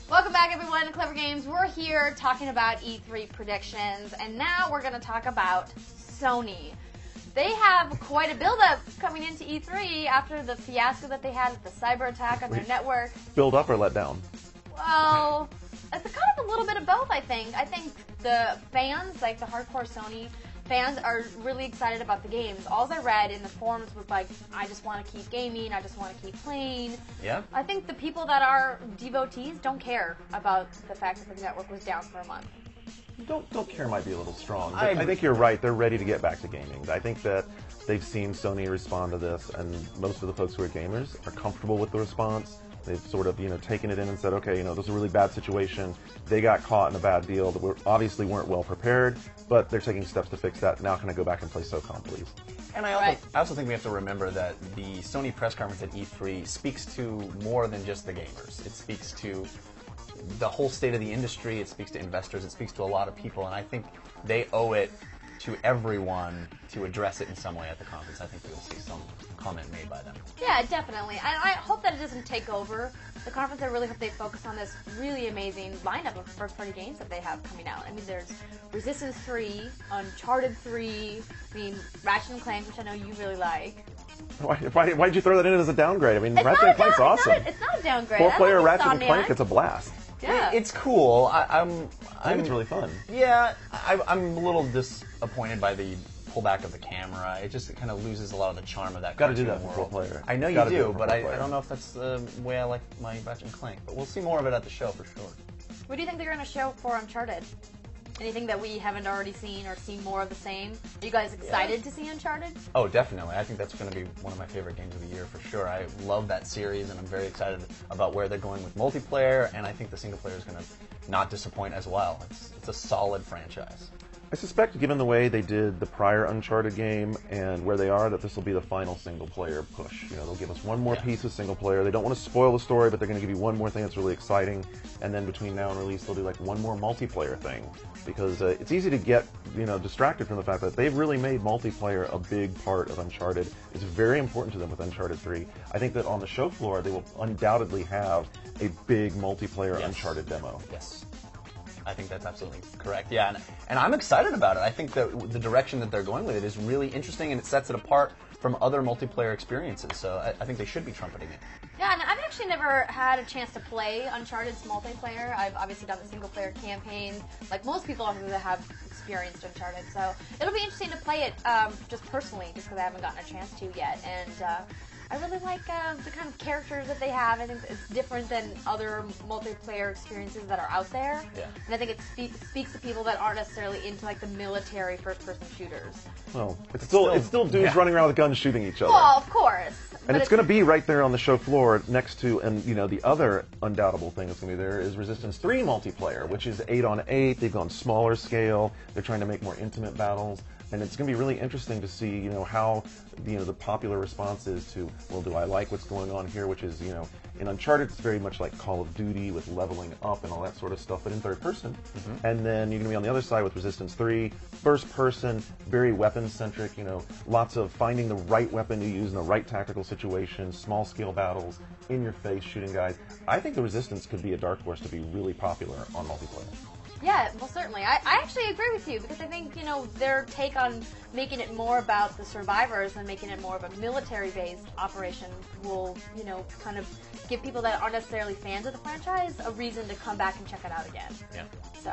Welcome back, everyone, to Clever Games. We're here talking about E3 predictions, and now we're going to talk about Sony. They have quite a build-up coming into E3 after the fiasco that they had with the cyber attack on their network. Build up or let down? Well, it's kind of a little bit of both, I think. I think the fans, like the hardcore Sony fans, are really excited about the games. All I read in the forums was like, I just want to keep gaming, I just want to keep playing. Yeah. I think the people that are devotees don't care about the fact that the network was down for a month. Don't care might be a little strong. But I think you're right. They're ready to get back to gaming. I think that they've seen Sony respond to this, and most of the folks who are gamers are comfortable with the response. They've sort of, taken it in and said, okay, this is a really bad situation. They got caught in a bad deal that obviously weren't well prepared, but they're taking steps to fix that. Now can I go back and play SOCOM, please? And I also think we have to remember that the Sony press conference at E3 speaks to more than just the gamers. It speaks to the whole state of the industry, it speaks to investors, it speaks to a lot of people, and I think they owe it to everyone to address it in some way at the conference. I think we will see some comment made by them. Yeah, definitely. I hope that it doesn't take over the conference. I really hope they focus on this really amazing lineup of first-party games that they have coming out. I mean, there's Resistance 3, Uncharted 3, Ratchet & Clank, which I know you really like. Why did you throw that in as a downgrade? I mean, Ratchet & Clank's awesome. It's not a downgrade. 4-player Ratchet & Clank, it's a blast. Yeah. It's cool. I think it's really fun. Yeah, I'm a little disappointed by the pullback of the camera. It just kind of loses a lot of the charm of that. Got to do that world. for 4-player. I know you do, but I don't know if that's the way I like my Ratchet & Clank. But we'll see more of it at the show for sure. What do you think they're going to show for Uncharted? Anything that we haven't already seen or seen more of the same? Are you guys excited to see Uncharted? Oh, definitely. I think that's going to be one of my favorite games of the year for sure. I love that series, and I'm very excited about where they're going with multiplayer, and I think the single player is going to not disappoint as well. It's a solid franchise. I suspect, given the way they did the prior Uncharted game and where they are, that this will be the final single-player push. They'll give us one more piece of single-player. They don't want to spoil the story, but they're going to give you one more thing that's really exciting. And then between now and release, they'll do like one more multiplayer thing. Because it's easy to get distracted from the fact that they've really made multiplayer a big part of Uncharted. It's very important to them with Uncharted 3. I think that on the show floor, they will undoubtedly have a big multiplayer Uncharted demo. Yes. I think that's absolutely correct. Yeah, and I'm excited about it. I think that the direction that they're going with it is really interesting, and it sets it apart from other multiplayer experiences. So I think they should be trumpeting it. Yeah, and I've actually never had a chance to play Uncharted's multiplayer. I've obviously done the single-player campaign, like most people who have experienced Uncharted. So it'll be interesting to play it just personally, just because I haven't gotten a chance to yet. And I really like the kind of characters that they have. I think it's different than other multiplayer experiences that are out there. Yeah. And I think it speaks to people that aren't necessarily into like the military first-person shooters. Well, it's still dudes running around with guns shooting each other. Well, of course. And it's going to be right there on the show floor next to, and the other undoubtable thing that's going to be there is Resistance 3 multiplayer, which is 8-on-8. They've gone smaller scale. They're trying to make more intimate battles. And it's going to be really interesting to see, how, the popular response is to, well, do I like what's going on here? Which is, in Uncharted, it's very much like Call of Duty with leveling up and all that sort of stuff, but in third person. Mm-hmm. And then you're going to be on the other side with Resistance 3, first person, very weapon-centric, lots of finding the right weapon to use in the right tactical situation, small scale battles, in your face, shooting guys. I think the Resistance could be a dark horse to be really popular on multiplayer. Yeah, well, certainly. I actually agree with you because I think, their take on making it more about the survivors and making it more of a military-based operation will, kind of give people that aren't necessarily fans of the franchise a reason to come back and check it out again. Yeah. So,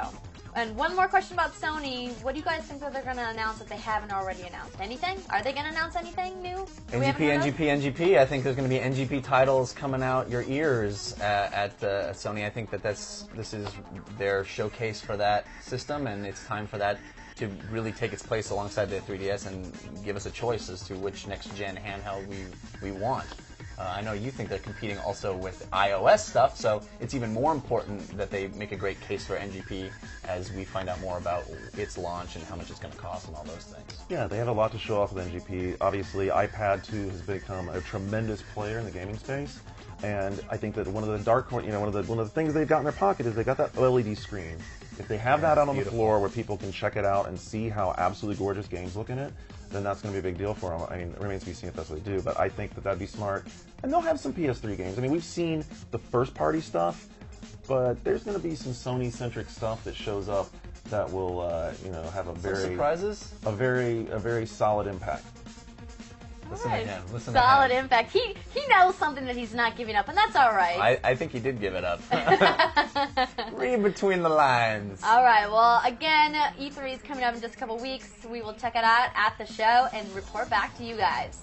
and one more question about Sony. What do you guys think that they're going to announce that they haven't already announced? Anything? Are they going to announce anything new? NGP. I think there's going to be NGP titles coming out your ears at Sony. I think that this is their showcase for that system, and it's time for that to really take its place alongside the 3DS and give us a choice as to which next-gen handheld we want. I know you think they're competing also with iOS stuff, so it's even more important that they make a great case for NGP as we find out more about its launch and how much it's going to cost and all those things. Yeah, they have a lot to show off with NGP. Obviously, iPad 2 has become a tremendous player in the gaming space, and I think that one of the things they've got in their pocket is they got that LED screen. If they have that out on the floor where people can check it out and see how absolutely gorgeous games look in it, then that's going to be a big deal for them. I mean, it remains to be seen if that's what they do, but I think that that'd be smart. And they'll have some PS3 games. I mean, we've seen the first-party stuff, but there's going to be some Sony-centric stuff that shows up that will, have a Some surprises? a very solid impact. Listen Right. to him. Listen Solid to him. impact. He knows something that he's not giving up, and that's all right. I think he did give it up. Read between the lines. All right. Well, again, E3 is coming up in just a couple weeks. We will check it out at the show and report back to you guys.